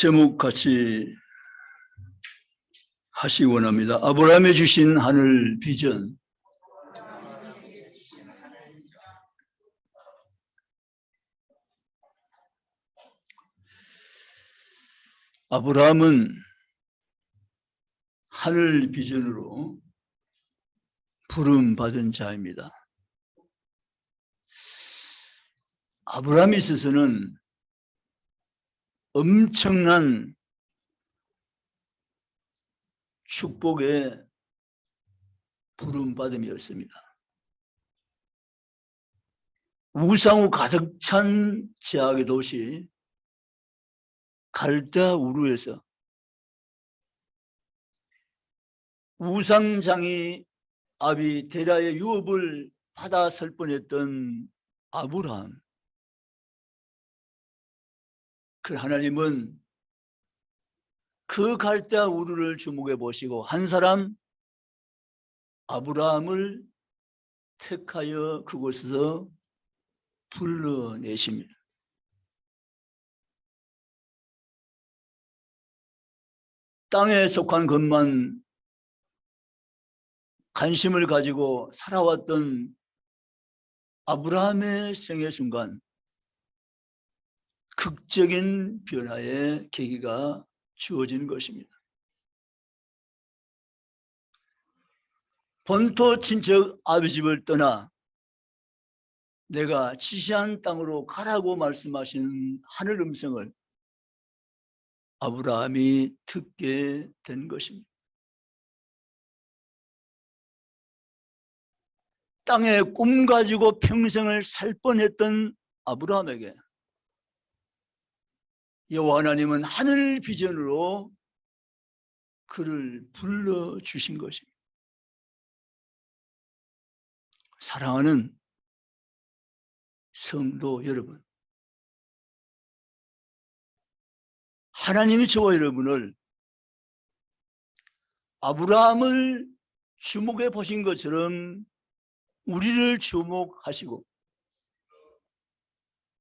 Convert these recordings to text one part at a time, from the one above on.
제목 같이 하시기 원합니다. 아브라함이 주신 하늘 비전. 아브라함은 하늘 비전으로 부름받은 자입니다. 아브라함에 있어서는 엄청난 축복의 부름받음이었습니다. 우상으로 가득 찬 제약의 도시 갈대아 우르에서 우상장이 아비 데라의 유업을 받아 설 뻔했던 아브라함. 그 하나님은 그 갈대아 우르를 주목해 보시고 한 사람 아브라함을 택하여 그곳에서 불러내십니다. 땅에 속한 것만 관심을 가지고 살아왔던 아브라함의 생애 순간 극적인 변화의 계기가 주어진 것입니다. 본토 친척 아비 집을 떠나 내가 지시한 땅으로 가라고 말씀하신 하늘 음성을 아브라함이 듣게 된 것입니다. 땅에 꿈 가지고 평생을 살 뻔했던 아브라함에게 여호와 하나님은 하늘 비전으로 그를 불러주신 것입니다. 사랑하는 성도 여러분, 하나님이 저와 여러분을 아브라함을 주목해 보신 것처럼 우리를 주목하시고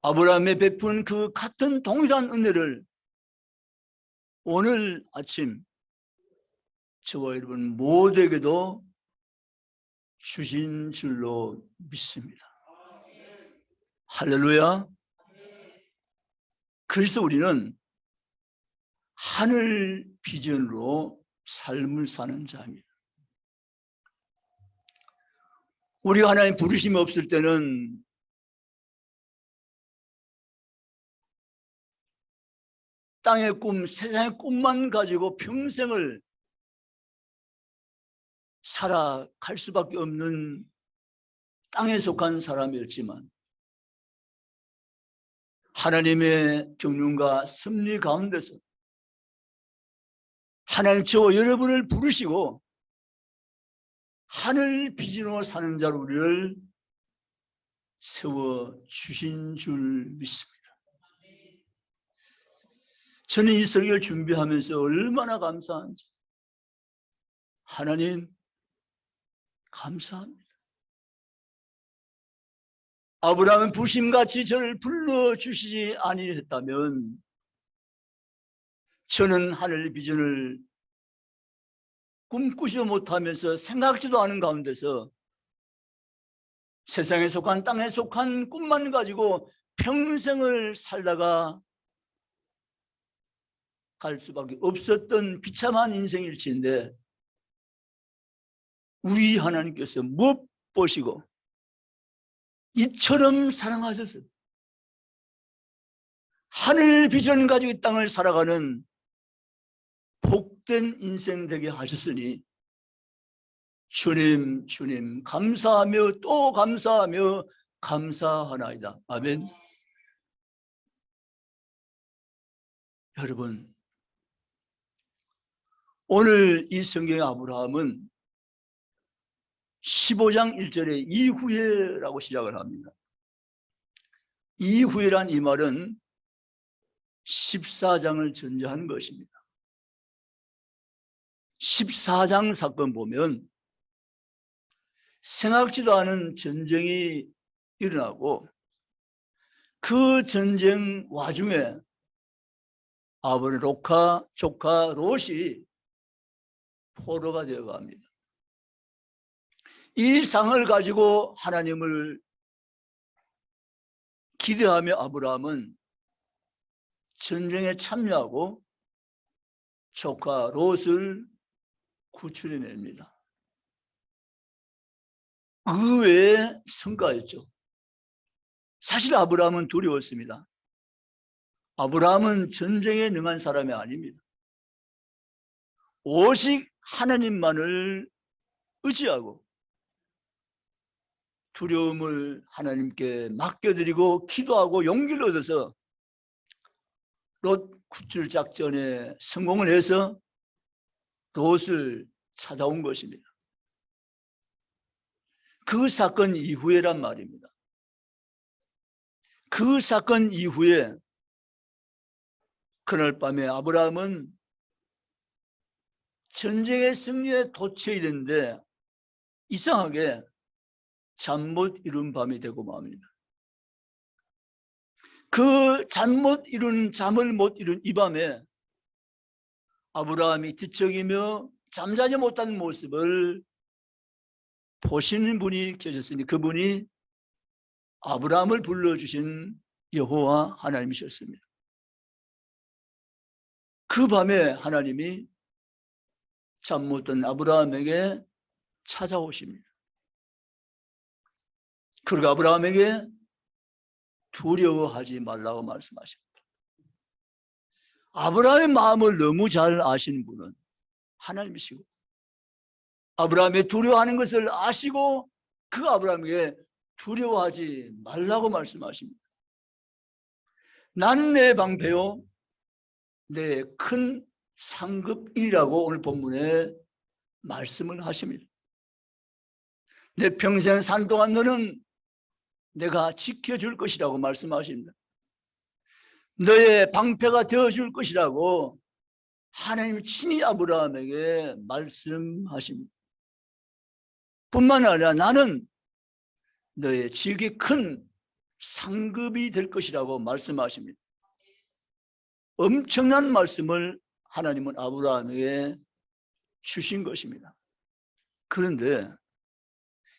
아브라함에 베푼 그 같은 동일한 은혜를 오늘 아침 저와 여러분 모두에게도 주신 줄로 믿습니다. 할렐루야. 그래서 우리는 하늘 비전으로 삶을 사는 자입니다. 우리가 하나님 부르심이 없을 때는 땅의 꿈, 세상의 꿈만 가지고 평생을 살아갈 수밖에 없는 땅에 속한 사람이었지만 하나님의 경륜과 섭리 가운데서 하나님 저와 여러분을 부르시고 하늘 비전으로 사는 자로 우리를 세워주신 줄 믿습니다. 저는 이 설교를 준비하면서 얼마나 감사한지. 하나님 감사합니다. 아브라함은 부심같이 저를 불러주시지 아니했다면 저는 하늘 비전을 꿈꾸지도 못하면서 생각지도 않은 가운데서 세상에 속한 땅에 속한 꿈만 가지고 평생을 살다가 갈 수밖에 없었던 비참한 인생일지인데 우리 하나님께서 못 보시고 이처럼 사랑하셔서 하늘 비전 가지고 이 땅을 살아가는 복된 인생 되게 하셨으니 주님 주님 감사하며 또 감사하며 감사하나이다. 아멘. 여러분, 오늘 이 성경의 아브라함은 15장 1절에 이후에라고 시작을 합니다. 이후에란 이 말은 14장을 전제하는 것입니다. 14장 사건 보면 생각지도 않은 전쟁이 일어나고 그 전쟁 와중에 아버지 조카 롯이 포로가 되어갑니다. 이 상을 가지고 하나님을 기대하며 아브라함은 전쟁에 참여하고 조카 롯을 구출해냅니다. 의외의 성과였죠. 사실 아브라함은 두려웠습니다. 아브라함은 전쟁에 능한 사람이 아닙니다. 오직 하나님만을 의지하고 두려움을 하나님께 맡겨드리고 기도하고 용기를 얻어서 롯 구출 작전에 성공을 해서 롯을 찾아온 것입니다. 그 사건 이후에란 말입니다. 그 사건 이후에 그날 밤에 아브라함은 전쟁의 승리에 도취해야 되는데 이상하게 잠 못 이룬 밤이 되고 맙니다. 그 잠을 못 이룬 이 밤에 아브라함이 뒤척이며 잠자지 못하는 모습을 보시는 분이 계셨으니 그분이 아브라함을 불러주신 여호와 하나님이셨습니다. 그 밤에 하나님이 잠 못 든 아브라함에게 찾아오십니다. 그리고 아브라함에게 두려워하지 말라고 말씀하십니다. 아브라함의 마음을 너무 잘 아시는 분은 하나님이시고 아브라함의 두려워하는 것을 아시고 그 아브라함에게 두려워하지 말라고 말씀하십니다. 나는 내 방패요 내 큰 상급이라고 오늘 본문에 말씀을 하십니다. 내 평생 산 동안 너는 내가 지켜줄 것이라고 말씀하십니다. 너의 방패가 되어줄 것이라고 하나님 친히 아브라함에게 말씀하십니다. 뿐만 아니라 나는 너의 지극히 큰 상급이 될 것이라고 말씀하십니다. 엄청난 말씀을 하나님은 아브라함에게 주신 것입니다. 그런데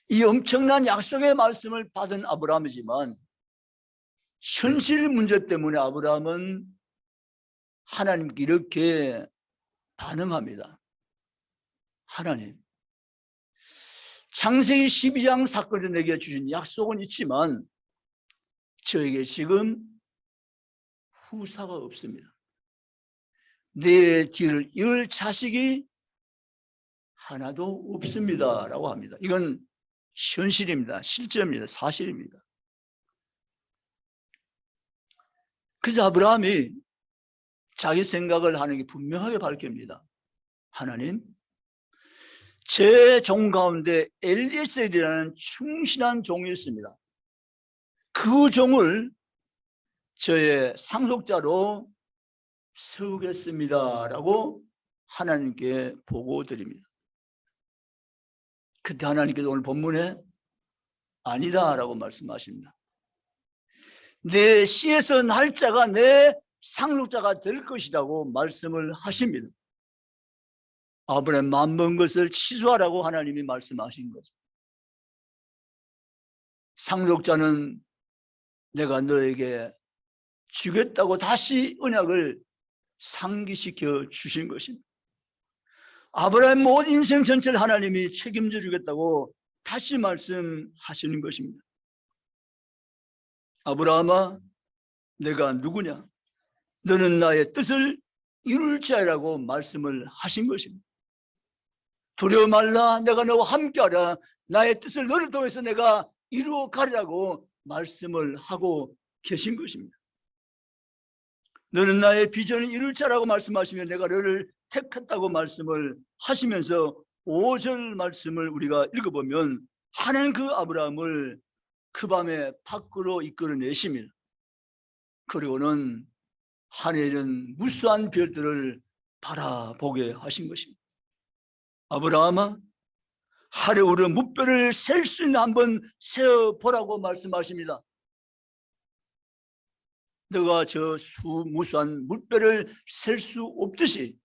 이 엄청난 약속의 말씀을 받은 아브라함이지만 현실 문제 때문에 아브라함은 하나님께 이렇게 반응합니다. 하나님, 창세기 12장 사건에 내게 주신 약속은 있지만 저에게 지금 후사가 없습니다. 내 뒤를 이을 자식이 하나도 없습니다 라고 합니다. 이건 현실입니다. 실제입니다. 사실입니다. 그래서 아브라함이 자기 생각을 하는 게 분명하게 밝힙니다. 하나님, 제 종 가운데 엘리에셀이라는 충실한 종이 있습니다. 그 종을 저의 상속자로 세우겠습니다 라고 하나님께 보고드립니다. 그때 하나님께서 오늘 본문에 아니다 라고 말씀하십니다. 내 씨에서 날 자가 내 상속자가 될 것이라고 말씀을 하십니다. 아브라함 맘먹은 것을 취소하라고 하나님이 말씀하신 거죠. 상속자는 내가 너에게 주겠다고 다시 언약을 상기시켜 주신 것입니다. 아브라함 모든 인생 전체를 하나님이 책임져 주겠다고 다시 말씀하시는 것입니다. 아브라함아, 내가 누구냐? 너는 나의 뜻을 이룰 자라고 말씀을 하신 것입니다. 두려워 말라, 내가 너와 함께하라. 나의 뜻을 너를 통해서 내가 이루어 가리라고 말씀을 하고 계신 것입니다. 너는 나의 비전을 이룰 자라고 말씀하시며 내가 너를 택했다고 말씀을 하시면서 5절 말씀을 우리가 읽어보면 하나님 그 아브라함을 그 밤에 밖으로 이끌어내십니다. 그리고는 하늘은 무수한 별들을 바라보게 하신 것입니다. 아브라함아, 하루으로 무뼈를 셀 수 있는 한번 세어보라고 말씀하십니다. 너가 저 무수한 물배를 셀 수 없듯이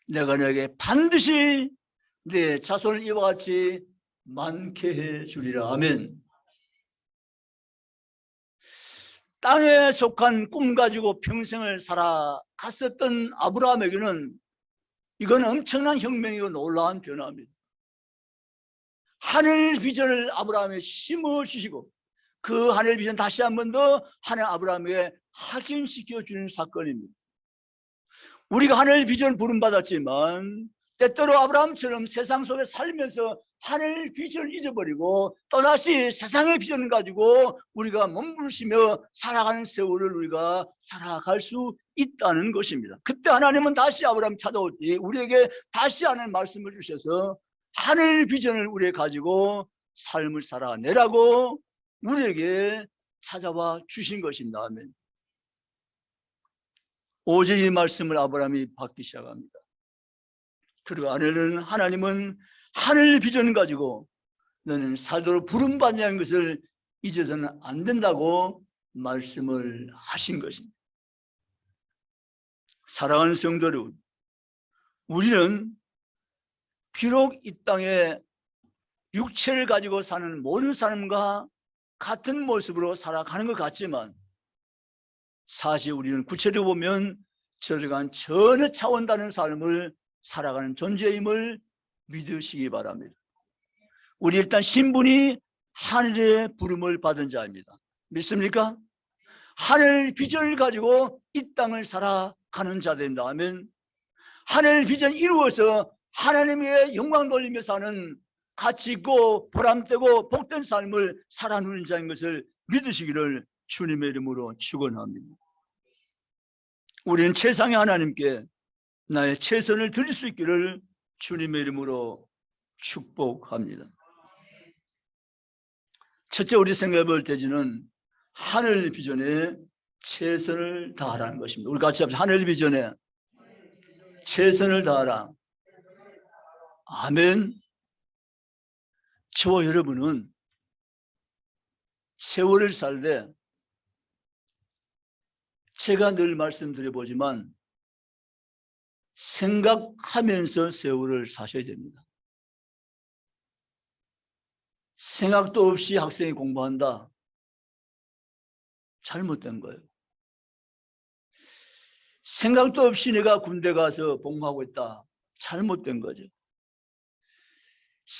내가 너에게 반드시 내 자손을 이와 같이 많게 해 주리라. 아멘. 땅에 속한 꿈 가지고 평생을 살아갔었던 아브라함에게는 이건 엄청난 혁명이고 놀라운 변화입니다. 하늘 비전을 아브라함에 심어주시고 그 하늘 비전 다시 한 번 더 하늘 아브라함에게 확인시켜주는 사건입니다. 우리가 하늘 비전 부름받았지만 때때로 아브라함처럼 세상 속에 살면서 하늘 비전을 잊어버리고 또다시 세상의 비전을 가지고 우리가 몸부시며 살아가는 세월을 우리가 살아갈 수 있다는 것입니다. 그때 하나님은 다시 아브라함 찾아올 때 우리에게 다시 하는 말씀을 주셔서 하늘 비전을 우리에 가지고 삶을 살아내라고 우리에게 찾아와 주신 것입니다. 아멘. 오직 이 말씀을 아브라함이 받기 시작합니다. 그리고 하나님은 하늘 비전 가지고 너는 살도록 부름받냐는 것을 잊어서는 안 된다고 말씀을 하신 것입니다. 사랑하는 성도 여러분, 우리는 비록 이 땅에 육체를 가지고 사는 모든 사람과 같은 모습으로 살아가는 것 같지만 사실 우리는 구체적으로 보면 저러한 전혀 차원 다른 삶을 살아가는 존재임을 믿으시기 바랍니다. 우리 일단 신분이 하늘의 부름을 받은 자입니다. 믿습니까? 하늘 비전을 가지고 이 땅을 살아가는 자들입니다. 아멘. 하늘 비전 이루어서 하나님의 영광 돌리며 사는 가치 있고 보람되고 복된 삶을 살아누는 자인 것을 믿으시기를 주님의 이름으로 축원합니다. 우리는 최상의 하나님께 나의 최선을 드릴 수 있기를 주님의 이름으로 축복합니다. 첫째 우리 생각해 볼 때는 하늘 비전에 최선을 다하라는 것입니다. 우리 같이 합시다. 하늘 비전에 최선을 다하라. 아멘. 저와 여러분은 세월을 살되 제가 늘 말씀드려보지만 생각하면서 세월을 사셔야 됩니다. 생각도 없이 학생이 공부한다. 잘못된 거예요. 생각도 없이 내가 군대 가서 복무하고 있다. 잘못된 거죠.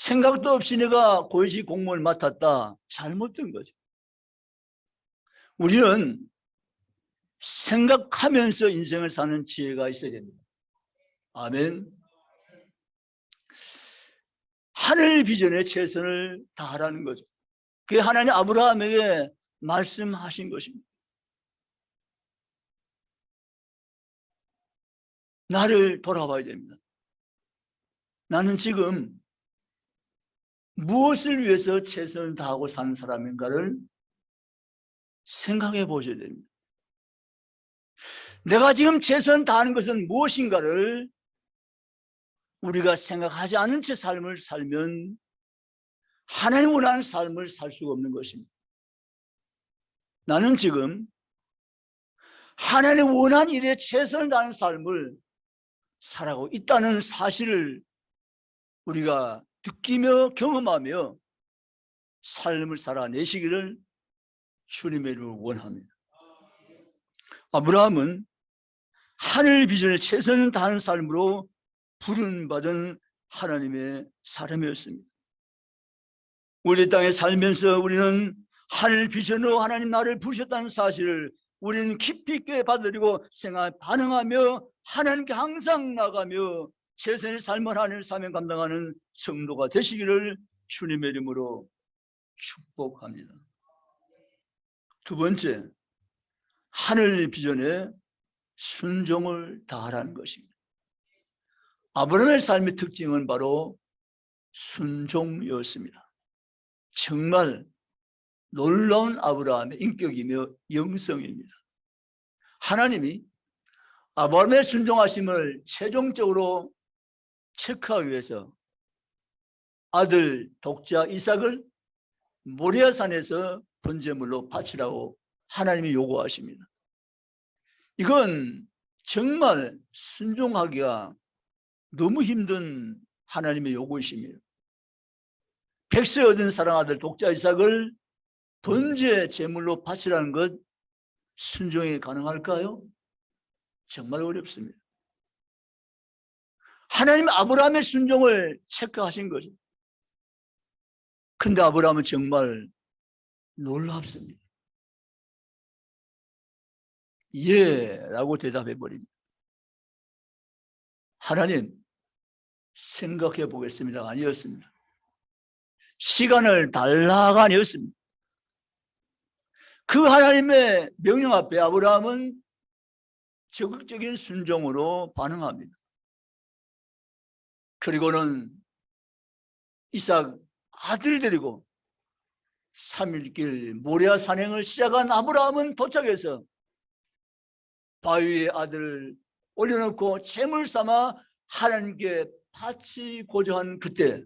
생각도 없이 내가 고위직 공무원을 맡았다. 잘못된 거죠. 우리는 생각하면서 인생을 사는 지혜가 있어야 됩니다. 아멘. 하늘 비전에 최선을 다하라는 거죠. 그게 하나님 아브라함에게 말씀하신 것입니다. 나를 돌아봐야 됩니다. 나는 지금 무엇을 위해서 최선을 다하고 사는 사람인가를 생각해 보셔야 됩니다. 내가 지금 최선을 다하는 것은 무엇인가를 우리가 생각하지 않은 채 삶을 살면 하나님 원하는 삶을 살 수가 없는 것입니다. 나는 지금 하나님 원하는 일에 최선을 다하는 삶을 살아가고 있다는 사실을 우리가 느끼며 경험하며 삶을 살아내시기를 주님의 이름으로 원합니다. 아브라함은 하늘 비전에 최선을 다하는 삶으로 부름받은 하나님의 사람이었습니다. 우리 땅에 살면서 우리는 하늘 비전으로 하나님 나를 부르셨다는 사실을 우리는 깊이 있게 받아들이고 생각 반응하며 하나님께 항상 나가며 최선의 삶을 하늘 사명 감당하는 성도가 되시기를 주님의 이름으로 축복합니다. 두 번째, 하늘 비전에 순종을 다하라는 것입니다. 아브라함의 삶의 특징은 바로 순종이었습니다. 정말 놀라운 아브라함의 인격이며 영성입니다. 하나님이 아브라함의 순종하심을 최종적으로 체크하기 위해서 아들 독자 이삭을 모리아산에서 번제물로 바치라고 하나님이 요구하십니다. 이건 정말 순종하기가 너무 힘든 하나님의 요구이십니다. 백세 얻은 사랑아들 독자 이삭을 번제 제물로 바치라는 것 순종이 가능할까요? 정말 어렵습니다. 하나님 아브라함의 순종을 체크하신 거죠. 근데 아브라함은 정말 놀랍습니다. 예 라고 대답해 버립니다. 하나님 생각해 보겠습니다. 아니었습니다. 시간을 달라가 아니었습니다. 그 하나님의 명령 앞에 아브라함은 적극적인 순종으로 반응합니다. 그리고는 이삭 아들 데리고 3일길 모리아 산행을 시작한 아브라함은 도착해서 바위에 아들을 올려놓고 제물 삼아 하나님께 바치고자 한 그때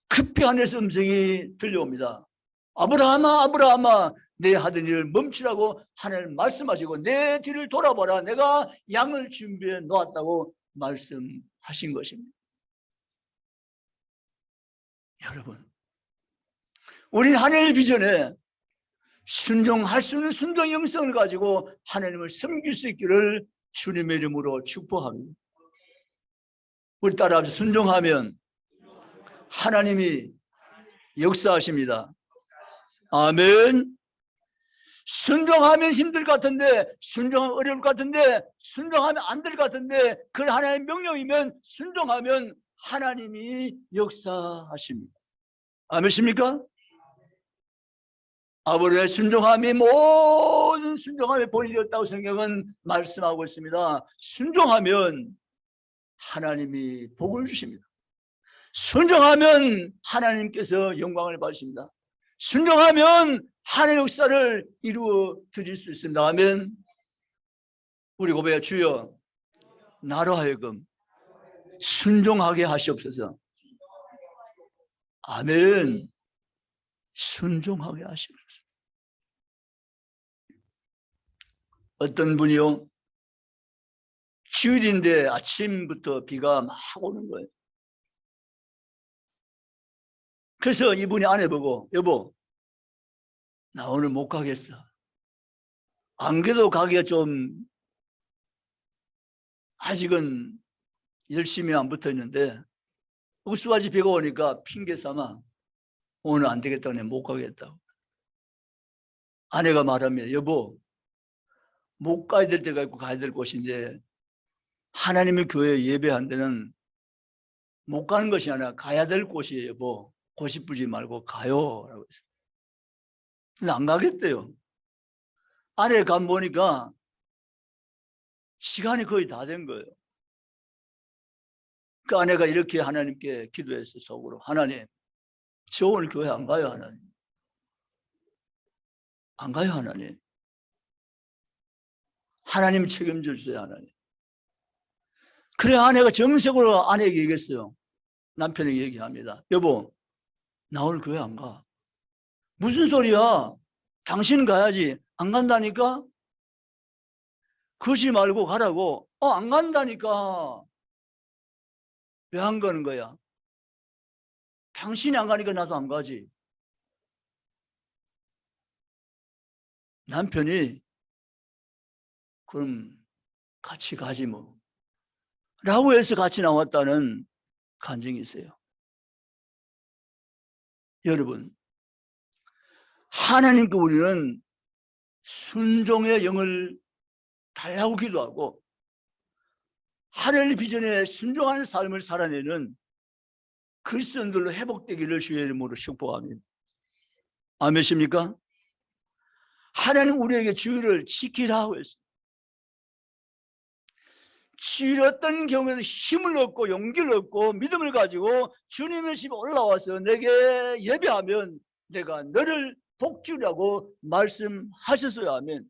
급히 하늘에서 음성이 들려옵니다. 아브라함아 아브라함아 내 하던 일을 멈추라고 하나님 말씀하시고 내 뒤를 돌아보라 내가 양을 준비해 놓았다고 말씀하신 것입니다. 여러분 우리 하나님의 비전에 순종할 수 있는 순종 영성을 가지고 하나님을 섬길 수 있기를 주님의 이름으로 축복합니다. 우리 따라합시다. 순종하면 하나님이 역사하십니다. 아멘. 순종하면 힘들 것 같은데 순종하면 어려울 것 같은데 순종하면 안 될 것 같은데 그 하나님의 명령이면 순종하면 하나님이 역사하십니다. 아멘입니까? 아브라함의 순종함이 모든 순종함의 본이었다고 성경은 말씀하고 있습니다. 순종하면 하나님이 복을 주십니다. 순종하면 하나님께서 영광을 받으십니다. 순종하면 하나님의 역사를 이루어 드릴 수 있습니다. 아멘. 우리 고백해 주여 나로 하여금 순종하게 하시옵소서. 아멘. 순종하게 하시옵소서. 어떤 분이요 주일인데 아침부터 비가 막 오는 거예요. 그래서 이분이 아내 보고 여보 나 오늘 못 가겠어. 안 그래도 가기가 좀 아직은 열심히 안 붙어 있는데 우수같이 비가 오니까 핑계 삼아 오늘 안 되겠다고 내가 못 가겠다고. 아내가 말합니다. 여보 못 가야 될 때가 있고 가야 될 곳인데 하나님의 교회 예배한 데는 못 가는 것이 아니라 가야 될 곳이에요. 여보 고집부리지 말고 가요 라고 했어요. 근데 안 가겠대요. 아내가 간 보니까 시간이 거의 다 된 거예요. 그 아내가 이렇게 하나님께 기도했어요. 속으로 하나님 저 오늘 교회 안 가요 하나님. 안 가요 하나님. 하나님 책임져 주세요 하나님. 그래 아내가 정색으로 아내에게 얘기했어요. 남편에게 얘기합니다. 여보 나 오늘 교회 안 가. 무슨 소리야. 당신 가야지. 안 간다니까. 그러지 말고 가라고. 안 간다니까. 왜 안 가는 거야? 당신이 안 가니까 나도 안 가지. 남편이 그럼 같이 가지 뭐 라고 해서 같이 나왔다는 간증이 있어요. 여러분 하나님께 우리는 순종의 영을 달라고 기도하고 하나님의 비전에 순종하는 삶을 살아내는 그리스도인들로 회복되기를 주의 이름으로 축복합니다. 아멘입니까? 하나님 우리에게 주의를 지키라고 했습니다. 주일 어떤 경우에도 힘을 얻고 용기를 얻고 믿음을 가지고 주님의 집에 올라와서 내게 예배하면 내가 너를 복주라고 말씀하셨어야 하면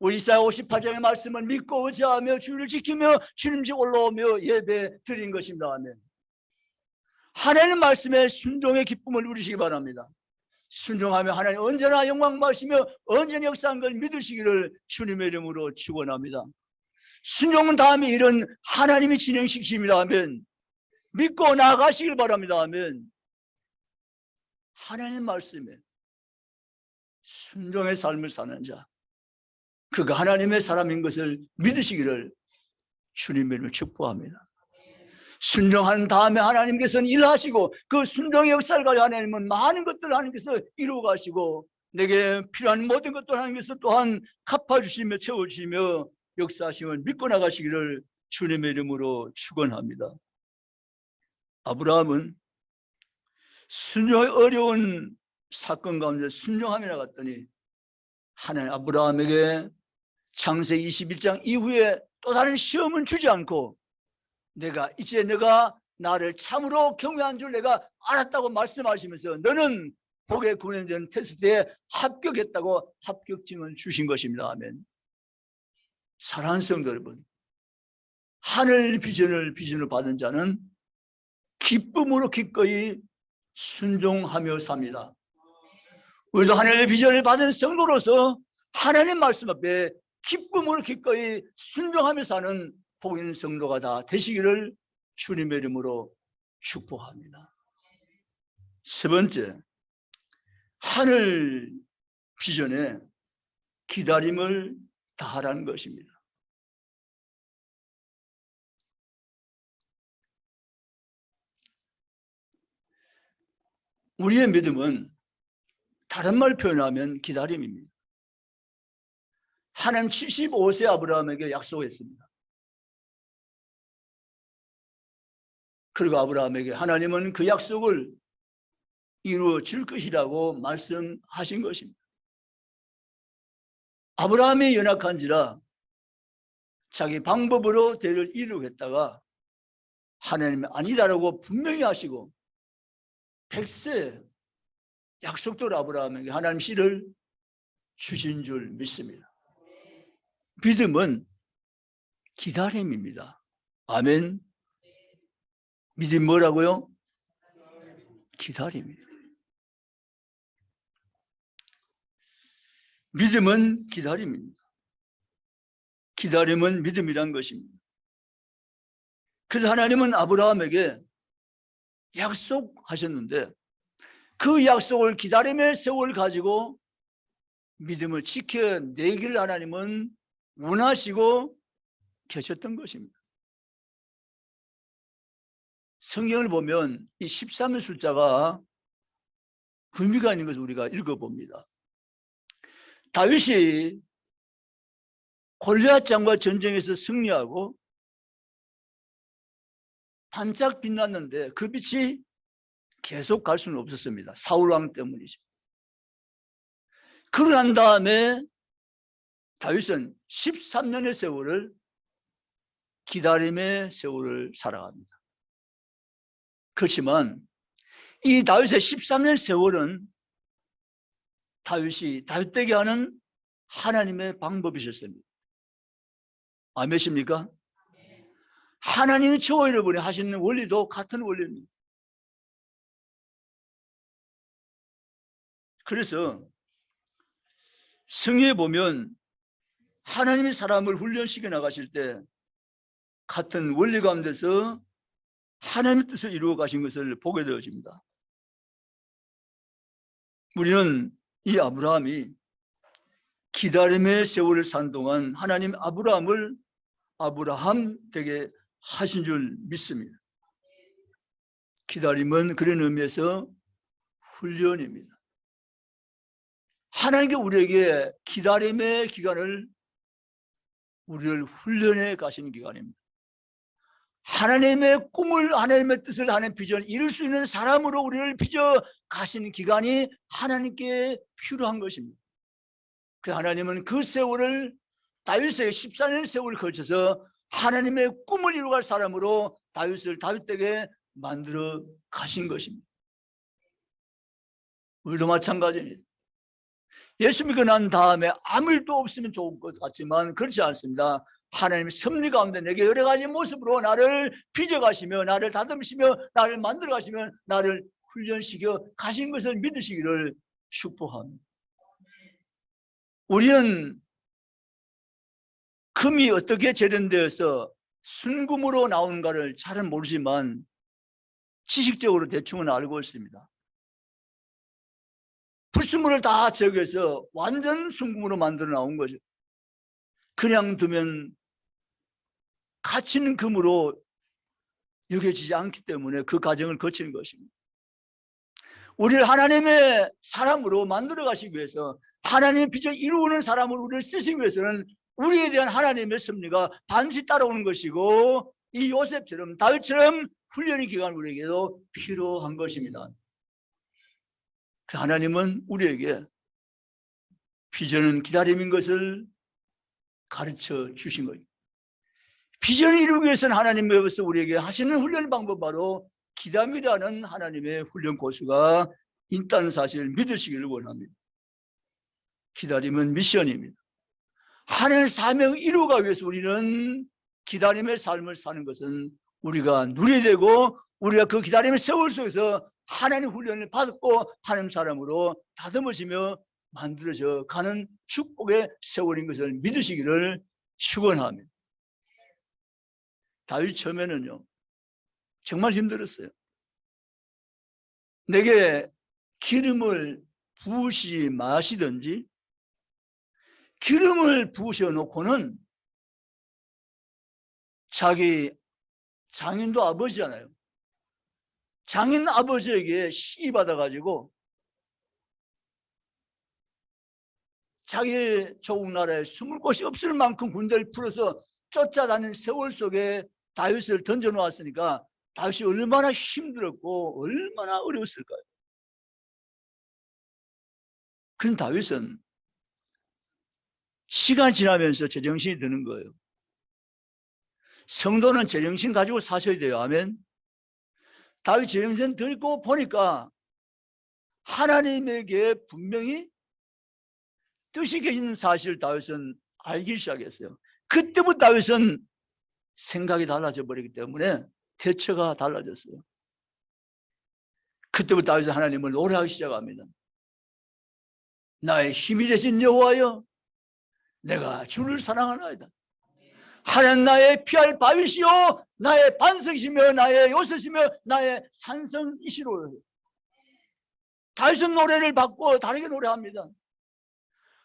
우리 이사야 58장의 말씀을 믿고 의지하며 주를 지키며 주님 집 올라오며 예배 드린 것입니다. 아멘. 하나님 말씀에 순종의 기쁨을 누리시기 바랍니다. 순종하며 하나님 언제나 영광 받으시며 언제나 역사한 걸 믿으시기를 주님의 이름으로 축원합니다. 순종 다음에 이런 하나님이 진행시키십니다 하면 믿고 나아가시길 바랍니다 하면 하나님 말씀에 순종의 삶을 사는 자, 그가 하나님의 사람인 것을 믿으시기를 주님의 이름으로 축복합니다. 순종한 다음에 하나님께서는 일하시고 그 순종의 역사를 가지고 하나님은 많은 것들을 하나님께서 이루어 가시고 내게 필요한 모든 것들을 하나님께서 또한 갚아주시며 채워주시며 역사하심을 믿고 나가시기를 주님의 이름으로 축원합니다. 아브라함은 순종의 어려운 사건 가운데 순종함이 나갔더니 하나님 아브라함에게 창세기 21장 이후에 또 다른 시험은 주지 않고 이제 내가 나를 참으로 경외한 줄 내가 알았다고 말씀하시면서 너는 복에 구현된 테스트에 합격했다고 합격증을 주신 것입니다. 아멘. 사랑하는 성도 여러분, 하늘 비전을 받은 자는 기쁨으로 기꺼이 순종하며 삽니다. 우리도 하늘의 비전을 받은 성도로서 하나님 말씀 앞에 기쁨으로 기꺼이 순종하며 사는 복 있는 성도가 다 되시기를 주님의 이름으로 축복합니다. 세 번째, 하늘 비전에 기다림을 다하라는 것입니다. 우리의 믿음은 다른 말 표현하면 기다림입니다. 하나님 75세 아브라함에게 약속했습니다. 그리고 아브라함에게 하나님은 그 약속을 이루어 줄 것이라고 말씀하신 것입니다. 아브라함이 연약한지라 자기 방법으로 대를 이루겠다가 하나님이 아니다라고 분명히 하시고 100세 약속대로 아브라함에게 하나님 씨를 주신 줄 믿습니다. 믿음은 기다림입니다. 아멘. 믿음 뭐라고요? 기다림입니다. 믿음은 기다림입니다. 기다림은 믿음이란 것입니다. 그래서 하나님은 아브라함에게 약속하셨는데 그 약속을 기다림의 세월을 가지고 믿음을 지켜내기를 하나님은 원하시고 계셨던 것입니다. 성경을 보면 이 13의 숫자가 의미가 있는 것을 우리가 읽어봅니다. 다윗이 골리앗 장과 전쟁에서 승리하고 반짝 빛났는데 그 빛이 계속 갈 수는 없었습니다. 사울왕 때문이죠. 그러고 난 다음에 다윗은 13년의 세월을 기다림의 세월을 살아갑니다. 그렇지만 이 다윗의 13년 세월은 다윗이 다윗되게 하는 하나님의 방법이셨습니다. 아멘입니까? 하나님이 저와 여러분이 하시는 원리도 같은 원리입니다. 그래서 성경에 보면 하나님이 사람을 훈련시켜 나가실 때 같은 원리 가운데서 하나님의 뜻을 이루어 가신 것을 보게 되어집니다. 우리는 이 아브라함이 기다림의 세월을 산 동안 하나님 아브라함을 아브라함 되게 하신 줄 믿습니다. 기다림은 그런 의미에서 훈련입니다. 하나님께 우리에게 기다림의 기간을 우리를 훈련해 가시는 기간입니다. 하나님의 꿈을 하나님의 뜻을 하나님의 비전을 이룰 수 있는 사람으로 우리를 빚어 가시는 기간이 하나님께 필요한 것입니다. 그래서 하나님은 그 세월을 다윗의 14년 세월을 거쳐서 하나님의 꿈을 이루어갈 사람으로 다윗을 다윗되게 만들어 가신 것입니다. 우리도 마찬가지입니다. 예수 믿고 난 다음에 아무 일도 없으면 좋을 것 같지만 그렇지 않습니다. 하나님의 섭리 가운데 내게 여러 가지 모습으로 나를 빚어가시며 나를 다듬으시며 나를 만들어가시며 나를 훈련시켜 가신 것을 믿으시기를 축복합니다. 우리는 금이 어떻게 재련되어서 순금으로 나오는가를 잘은 모르지만 지식적으로 대충은 알고 있습니다. 불순물을 다 제거해서 완전 순금으로 만들어 나온 거죠. 그냥 두면 갇힌 금으로 여겨지지 않기 때문에 그 과정을 거치는 것입니다. 우리를 하나님의 사람으로 만들어 가시기 위해서, 하나님의 빛을 이루는 사람을 우리를 쓰시기 위해서는 우리에 대한 하나님의 섭리가 반드시 따라오는 것이고, 이 요셉처럼 다윗처럼 훈련의 기간 우리에게도 필요한 것입니다. 하나님은 우리에게 비전은 기다림인 것을 가르쳐 주신 거예요. 비전을 이루기 위해서는 하나님께서 우리에게 하시는 훈련 방법, 바로 기담이라는 하나님의 훈련 코스가 있다는 사실을 믿으시기를 원합니다. 기다림은 미션입니다. 하나님의 사명을 이루어가기 위해서 우리는 기다림의 삶을 사는 것은 우리가 누려야 되고, 우리가 그 기다림의 세월 속에서 하나님의 훈련을 받고 하나님 사람으로 다듬어지며 만들어져 가는 축복의 세월인 것을 믿으시기를 축원합니다. 다윗 처음에는요 정말 힘들었어요. 내게 기름을 부으시지 마시든지, 기름을 부으셔 놓고는 자기 장인도 아버지잖아요. 장인 아버지에게 시기 받아가지고 자기 조국 나라에 숨을 곳이 없을 만큼 군대를 풀어서 쫓아다니는 세월 속에 다윗을 던져놓았으니까 다윗이 얼마나 힘들었고 얼마나 어려웠을까요? 그런 다윗은 시간이 지나면서 제정신이 드는 거예요. 성도는 제정신 가지고 사셔야 돼요. 아멘. 다윗 제정신 들고 보니까 하나님에게 분명히 뜻이 계신 사실을 다윗은 알기 시작했어요. 그때부터 다윗은 생각이 달라져 버리기 때문에 대처가 달라졌어요. 그때부터 다윗은 하나님을 노래하기 시작합니다. 나의 힘이 되신 여호와여, 내가 주를 사랑하나이다. 하나님 나의 피할 바위시요 나의 반석이시며 나의 요새시며 나의 산성이시로요. 다윗은 노래를 받고 다르게 노래합니다.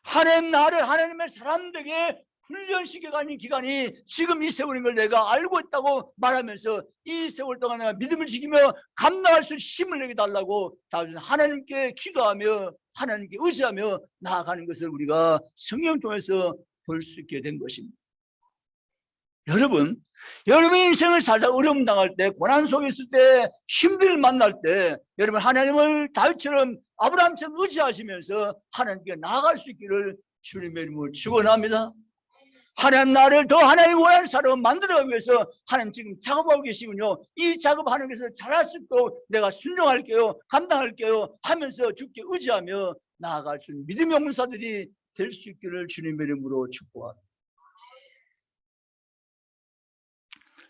하나님 나를 하나님의 사람들에게 훈련시켜가는 기간이 지금 이 세월인 걸 내가 알고 있다고 말하면서 이 세월 동안 내가 믿음을 지키며 감당할 수 있는 힘을 내게 달라고 다윗은 하나님께 기도하며 하나님께 의지하며 나아가는 것을 우리가 성경 통해서 볼 수 있게 된 것입니다. 여러분, 여러분의 인생을 살다 어려움 당할 때, 고난 속에 있을 때, 힘듦을 만날 때, 여러분 하나님을 다윗처럼 아브라함처럼 의지하시면서 하나님께 나아갈 수 있기를 주님의 이름으로 축원합니다. 하나님 나를 더 하나님 원하는 사람으로 만들어가기 위해서 하나님 지금 작업하고 계시군요. 이 작업하는 것을 잘할 수 있도록 내가 순종할게요, 감당할게요 하면서 주께 의지하며 나아갈 수 있는 믿음의 용사들이 될 수 있기를 주님의 이름으로 축복합니다.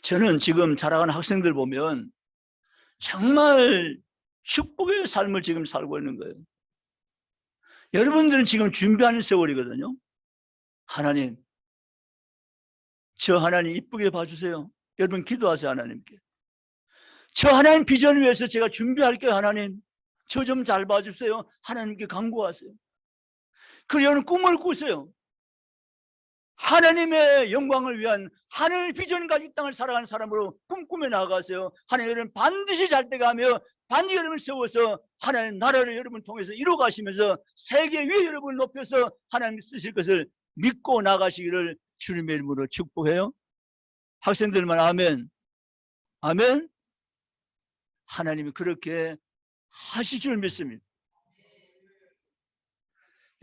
저는 지금 자라가는 학생들 보면 정말 축복의 삶을 지금 살고 있는 거예요. 여러분들은 지금 준비하는 세월이거든요. 하나님, 저 하나님 이쁘게 봐주세요. 여러분 기도하세요. 하나님께. 저 하나님 비전을 위해서 제가 준비할게요. 하나님, 저 좀 잘 봐주세요. 하나님께 간구하세요. 그리고 여러분 꿈을 꾸세요. 하나님의 영광을 위한 하늘 비전 가지고 땅을 살아가는 사람으로 꿈꾸며 나아가세요. 하나님, 여러분 반드시 잘 돼가며 반드시 여러분을 세워서 하나님 나라를 여러분 통해서 이루어가시면서 세계 위에 여러분을 높여서 하나님 쓰실 것을 믿고 나가시기를 주님의 이름으로 축복해요. 학생들만 아멘. 아멘. 하나님이 그렇게 하실 줄 믿습니다.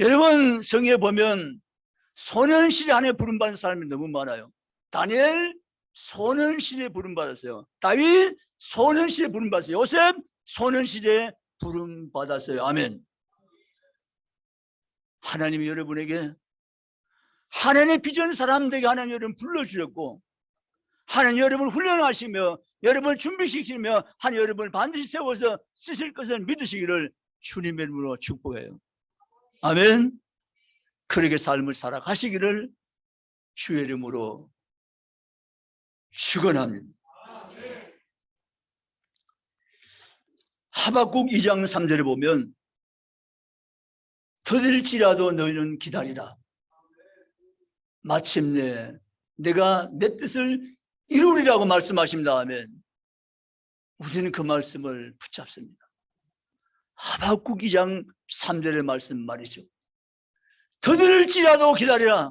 여러분 성경에 보면 소년시대 안에 부름받은 사람이 너무 많아요. 다니엘 소년시대에 부름받았어요. 다윗 소년시대에 부름받았어요. 요셉 소년시대에 부름받았어요. 아멘. 하나님이 여러분에게 하나님의 비전 사람들에게 하나님 여러분 불러주셨고, 하나님 여러분을 훈련하시며 여러분을 준비시키며 하나님 여러분을 반드시 세워서 쓰실 것을 믿으시기를 주님의 이름으로 축복해요. 아멘. 그렇게 삶을 살아가시기를 주의 이름으로 축원합니다. 하박국 2장 3절에 보면 더딜지라도 너희는 기다리라. 마침내 내가 내 뜻을 이루리라고 말씀하십니다. 아멘. 우리는 그 말씀을 붙잡습니다. 하박국 2장 3절의 말씀 말이죠. 더딜지라도 기다리라.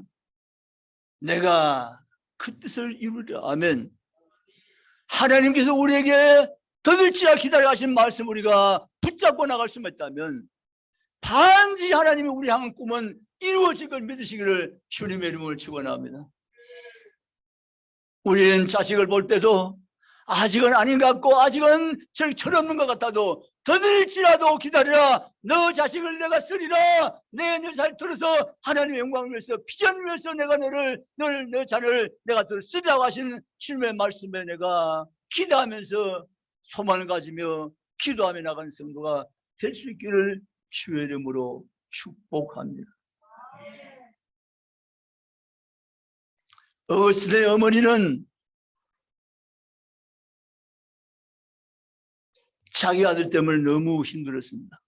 내가 그 뜻을 이루리라. 아멘. 하나님께서 우리에게 더딜지라 기다려 하신 말씀 우리가 붙잡고 나갈 수만 있다면 반드시 하나님이 우리 향한 꿈은 이루어질 걸 믿으시기를 주님의 이름을 축원합니다. 우리는 자식을 볼 때도 아직은 아닌 것 같고 아직은 철없는 것 같아도 더딜지라도 기다리라. 너 자식을 내가 쓰리라. 내 살 들어서 하나님의 영광을 위해서 비전을 위해서 내가 너 자를 내가 쓰리라고 하시는 주님의 말씀에 내가 기도하면서 소망을 가지며 기도하며 나가는 성도가 될 수 있기를 주의 이름으로 축복합니다. 어거스틴의 어머니는 자기 아들 때문에 너무 힘들었습니다.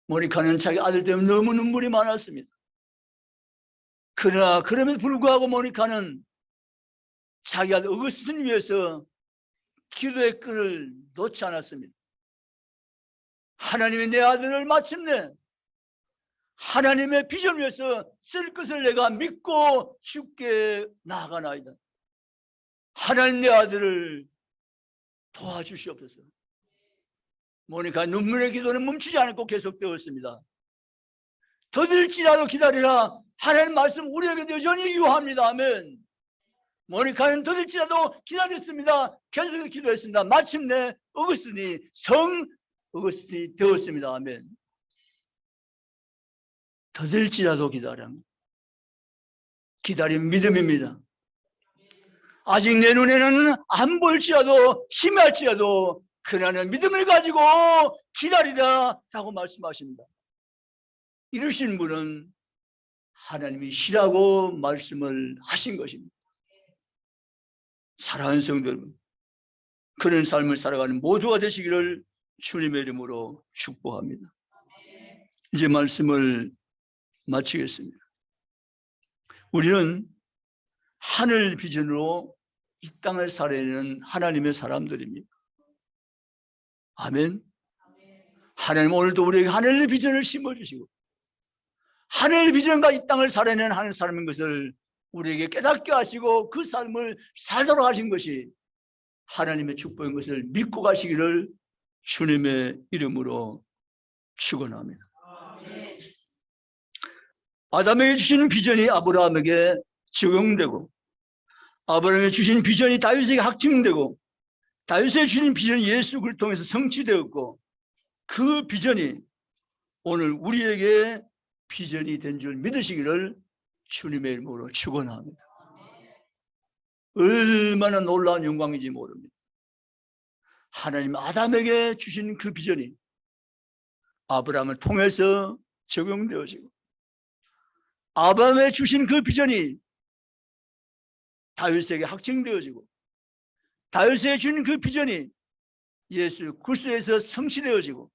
모니카는 자기 아들 때문에 너무 눈물이 많았습니다. 그러나 그럼에도 불구하고 모니카는 자기 아들 어거스틴을 위해서 기도의 끈을 놓지 않았습니다. 하나님이 내 아들을 마침내 하나님의 비전을 위해서 쓸 것을 내가 믿고 죽게 나아가나이다. 하나님 내 아들을 도와주시옵소서. 모니카 눈물의 기도는 멈추지 않고 계속되었습니다. 더딜지라도 기다리라. 하나님 말씀 우리에게 여전히 유효합니다. 아멘. 모니카는 더딜지라도 기다렸습니다. 계속해서 기도했습니다. 마침내 어거스틴이 어거스틴이 되었습니다. 아멘. 더딜지라도 기다려. 기다림 믿음입니다. 아직 내 눈에는 안 보일지라도 심할지라도 그러나 믿음을 가지고 기다리라 라고 말씀하십니다. 이루신 분은 하나님이 시라고 말씀을 하신 것입니다. 사랑하는 성도 여러분, 그런 삶을 살아가는 모두가 되시기를 주님의 이름으로 축복합니다. 이제 말씀을 마치겠습니다. 우리는 하늘 비전으로 이 땅을 살아내는 하나님의 사람들입니다. 아멘. 하나님 오늘도 우리에게 하늘 비전을 심어주시고 하늘 비전과 이 땅을 살아내는 하는 사람인 것을 우리에게 깨닫게 하시고 그 삶을 살도록 하신 것이 하나님의 축복인 것을 믿고 가시기를 주님의 이름으로 축원합니다. 아담에게 주신 비전이 아브라함에게 적용되고 아브라함에게 주신 비전이 다윗에게 확증되고 다윗에게 주신 비전이 예수를 통해서 성취되었고 그 비전이 오늘 우리에게 비전이 된 줄 믿으시기를 주님의 이름으로 축원합니다. 얼마나 놀라운 영광인지 모릅니다. 하나님 아담에게 주신 그 비전이 아브라함을 통해서 적용되어지고 아브라함에 주신 그 비전이 다윗에게 확증되어지고 다윗에게 주신 그 비전이 예수 그리스도에서 성취되어지고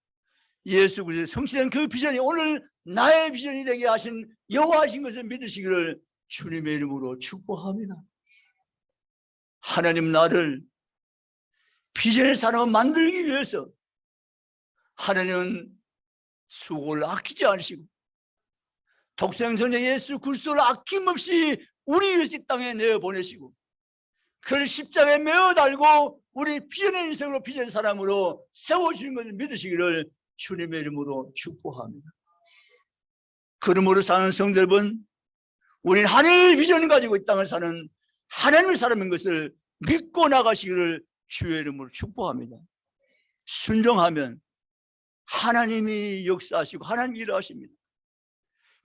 예수 그리스도에서 성취된 그 비전이 오늘 나의 비전이 되게 하신 여호와하신 것을 믿으시기를 주님의 이름으로 축복합니다. 하나님 나를 비전의 사람을 만들기 위해서 하나님은 수고를 아끼지 않으시고 독생자녀 예수 그리스도를 아낌없이 우리 위해서 이 땅에 내어보내시고 그를 십자가에 매어 달고 우리 비전의 인생으로 비전의 사람으로 세워주신 것을 믿으시기를 주님의 이름으로 축복합니다. 그러므로 사는 성도 여러분, 우리는 하늘 비전을 가지고 이 땅을 사는 하나님의 사람인 것을 믿고 나가시기를 주의 이름으로 축복합니다. 순종하면 하나님이 역사하시고 하나님이 일하십니다.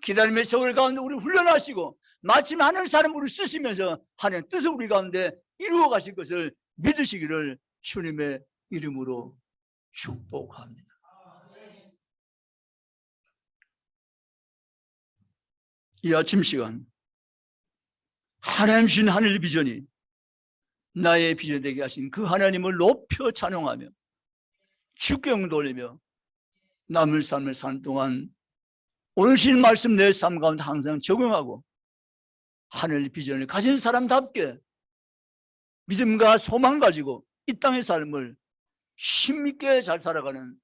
기다림의 세월 가운데 우리 훈련하시고 마침 하는 사람으로 쓰시면서 하나님 뜻을 우리 가운데 이루어 가실 것을 믿으시기를 주님의 이름으로 축복합니다. 이 아침 시간 하나님 주신 하늘 비전이 나의 비전이 되게 하신 그 하나님을 높여 찬양하며 주께 영광 돌리며 남을 삶을 사는 동안 오늘 신 말씀 내 삶 가운데 항상 적용하고 하늘 비전을 가진 사람답게 믿음과 소망 가지고 이 땅의 삶을 힘있게 잘 살아가는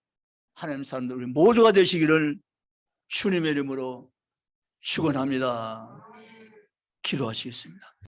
하나님 사람들 우리 모두가 되시기를 주님의 이름으로 축원합니다. 기도하시겠습니다.